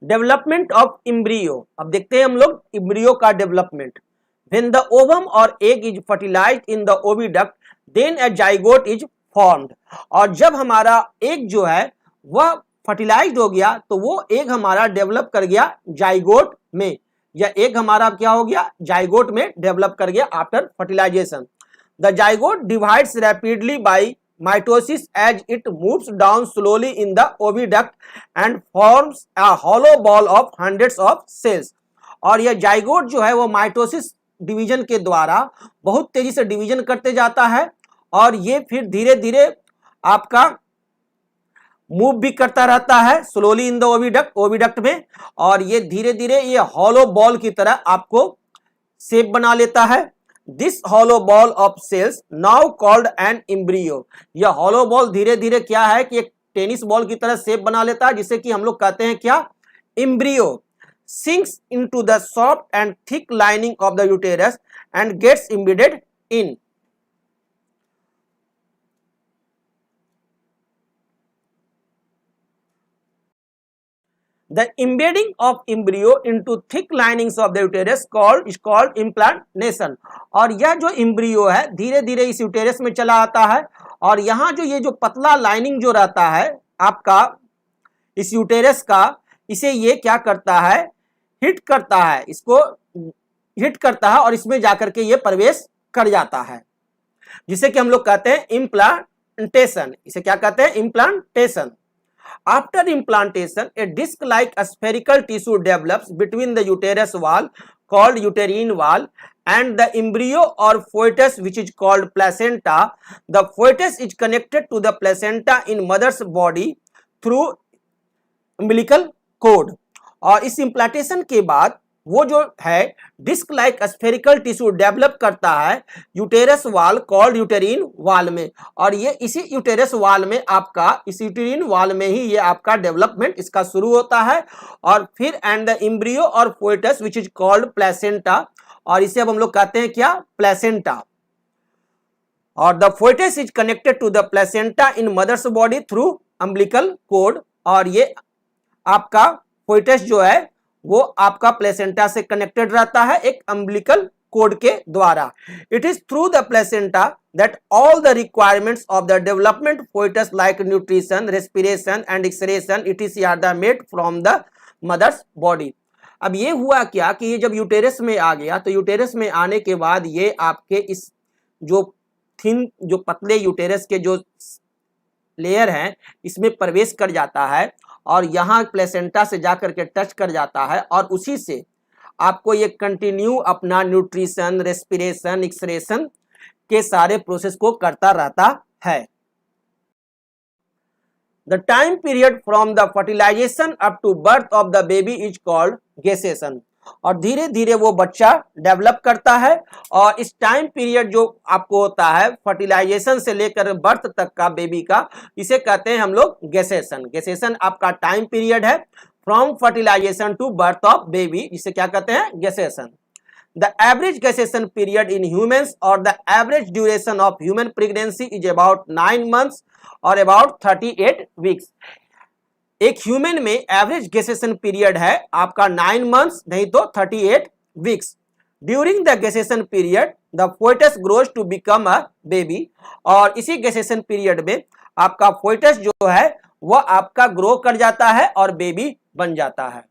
Development of embryo, अब देखते हैं हम लोग इम्ब्रियो का डेवलपमेंट। व्हेन द ओवम और egg is fertilized in the oviduct then a zygote is formed, और जब हमारा एग जो है वह फर्टिलाइज्ड हो गया तो वो एग हमारा डेवलप कर गया जाइगोट में, या एग हमारा क्या हो गया जाइगोट में डेवलप कर गया after fertilization. The zygote divides rapidly by mitosis as it moves down slowly in the oviduct and forms a hollow ball of hundreds of cells। और यह जाइगोट जो है वो माइटोसिस डिवीजन के द्वारा बहुत तेजी से डिवीजन करते जाता है, और ये फिर धीरे धीरे आपका मूव भी करता रहता है स्लोली इन द ओविडक्ट में, और ये धीरे धीरे ये हॉलो बॉल की तरह आपको शेप बना लेता है। This hollow ball of cells now called an embryo, यह हॉलो बॉल धीरे धीरे क्या है कि एक टेनिस बॉल की तरह शेप बना लेता है, जिसे कि हम लोग कहते हैं क्या embryo. Sinks into the soft and thick lining of the uterus and gets embedded in. The embedding of embryo into thick linings of the uterus is called implantation। और यह जो embryo है धीरे धीरे इस यूटेरस में चला आता है, और यहाँ जो ये जो पतला लाइनिंग जो रहता है आपका इस यूटेरस का, इसे ये क्या करता है हिट करता है, इसको हिट करता है और इसमें जाकर के ये प्रवेश कर जाता है, जिसे कि हम लोग कहते हैं इम्प्लांटेशन। इसे क्या कहते हैं implantation. After implantation, a disc-like spherical tissue develops between the uterus wall called uterine wall and the embryo or fetus which is called placenta. The fetus is connected to the placenta in mother's body through umbilical cord। और इस implantation के बाद वो जो है disc like spherical tissue develop करता है uterus wall called uterine wall में, और ये इसी यूटेरस वॉल में आपका इस यूटेरिन वॉल में ही ये आपका डेवलपमेंट इसका शुरू होता है। और फिर एंड द एम्ब्रियो और foetus which is called placenta, और इसे अब हम लोग कहते हैं क्या प्लेसेंटा। और the foetus is connected to the placenta in mother's body through umbilical cord, और ये आपका फोइटस जो है वो आपका प्लेसेंटा से कनेक्टेड रहता है एक अम्बिलिकल कोड के द्वारा। It is through the placenta that all the requirements of the development foetus like nutrition respiration and excretion it is are made from the mother's body. अब ये हुआ क्या कि ये जब यूटेरस में आ गया तो यूटेरस में आने के बाद ये आपके इस जो थिन जो पतले यूटेरस के जो लेयर हैं इसमें प्रवेश कर जाता है, और यहाँ प्लेसेंटा से जाकर के टच कर जाता है, और उसी से आपको ये कंटिन्यू अपना न्यूट्रिशन रेस्पिरेशन एक्सक्रेशन के सारे प्रोसेस को करता रहता है। The time period from the fertilization up to birth of the baby is called gestation, और धीरे धीरे वो बच्चा डेवलप करता है, और इस टाइम पीरियड जो आपको होता है फर्टिलाइजेशन से लेकर बर्थ तक का बेबी का, इसे कहते हैं हम लोग गेस्टेशन। गेस्टेशन आपका टाइम पीरियड है from fertilization to birth of baby, जिसे क्या कहते हैं gestation. The average gestation period in humans और the average duration of human pregnancy is about 9 months और अबाउट 38 weeks। एक ह्यूमन में एवरेज गेस्टेशन पीरियड है आपका 9 months नहीं तो 38 weeks। During the gestation period the foetus grows to become a baby, और इसी गेस्टेशन पीरियड में आपका फोइटस जो है वह आपका ग्रो कर जाता है और बेबी बन जाता है।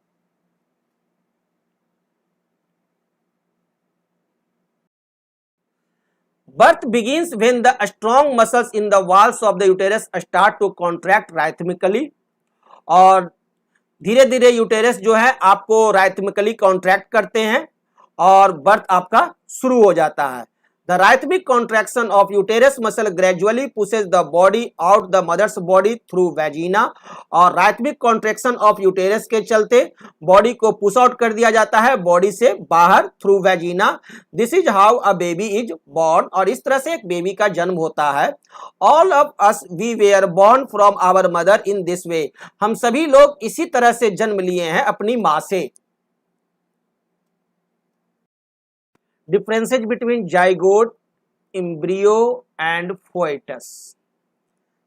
Birth begins when the strong muscles in the walls of the uterus start to contract rhythmically, और धीरे धीरे यूटेरस जो है आपको राइथमिकली कॉन्ट्रैक्ट करते हैं और बर्थ आपका शुरू हो जाता है। The rhythmic contraction of uterus muscle gradually pushes the body out the mother's body through vagina, और राइथमिक कॉन्ट्रैक्शन ऑफ यूटेरस के चलते बॉडी को पुश आउट कर दिया जाता है बॉडी से बाहर through vagina. This is how a baby is born, और इस तरह से एक बेबी का जन्म होता है। All of us we were born from our mother in this way, हम सभी लोग इसी तरह से जन्म लिए हैं अपनी माँ से। Differences between zygote embryo and foetus.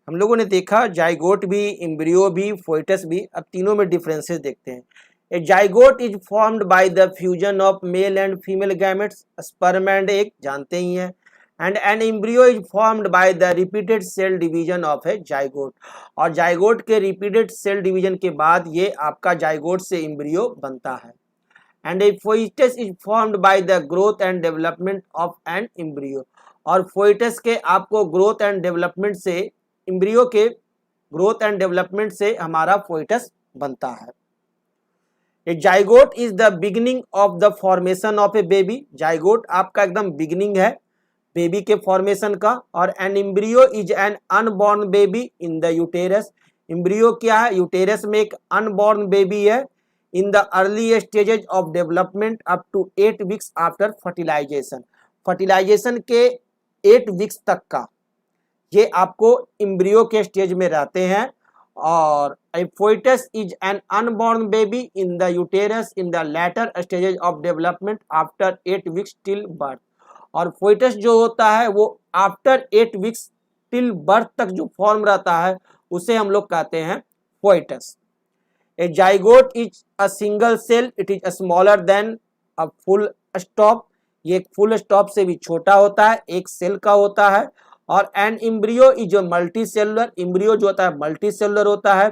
हम लोगों ने देखा जाइगोट भी एम्ब्रियो भी फोइटस भी, अब तीनों में डिफरेंसेस देखते हैं। A zygote is formed by the fusion of male and female gametes, sperm and egg, जानते ही हैं। And an embryo is formed by the repeated cell division of a zygote, और जाइगोट के रिपीटेड सेल डिवीजन के बाद ये आपका zygote से एम्ब्रियो बनता है। And a foetus is formed by the growth and development of an embryo, और फोइटस के आपको ग्रोथ एंड डेवलपमेंट से, एम्ब्रियो के ग्रोथ एंड डेवलपमेंट से हमारा फोइटस बनता है। A zygote is the beginning of the formation of a baby, zygote आपका एकदम बिगिनिंग है बेबी के फॉर्मेशन का। और an embryo is an unborn baby in the uterus, embryo क्या है, यूटेरस में एक अनबॉर्न बेबी है। In the early stages of development up to 8 weeks after fertilization, fertilization के 8 वीक्स तक का ये आपको एम्ब्रियो के स्टेज में रहते हैं। और a foetus is an unborn baby in the uterus in the later stages of development after 8 weeks till birth, और फोइटस जो होता है वो आफ्टर 8 वीक्स टिल बर्थ तक जो फॉर्म रहता है उसे हम लोग कहते हैं foetus. A zygote is a single cell, it is smaller than a full stop, ये एक फुल स्टॉप से भी छोटा होता है, एक सेल का होता है। और an embryo is a multicellular, embryo जो होता है मल्टी सेलुलर होता है।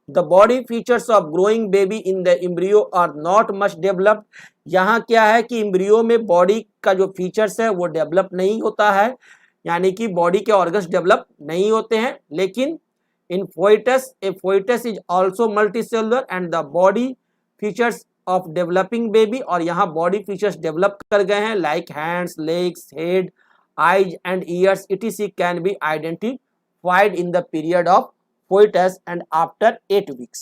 The body features of growing baby in the embryo are not much developed, यहाँ क्या है कि एम्ब्रियो में बॉडी का जो फीचर्स है वो डेवलप नहीं होता है, यानी कि बॉडी के ऑर्गन्स डेवलप नहीं होते हैं। लेकिन in foetus, a foetus is also multicellular and the body features of developing baby, और यहाँ बॉडी फीचर्स डेवलप कर गए हैं like hands, legs, head, eyes and ears etc can be identified in the period of coitus and after 8 weeks.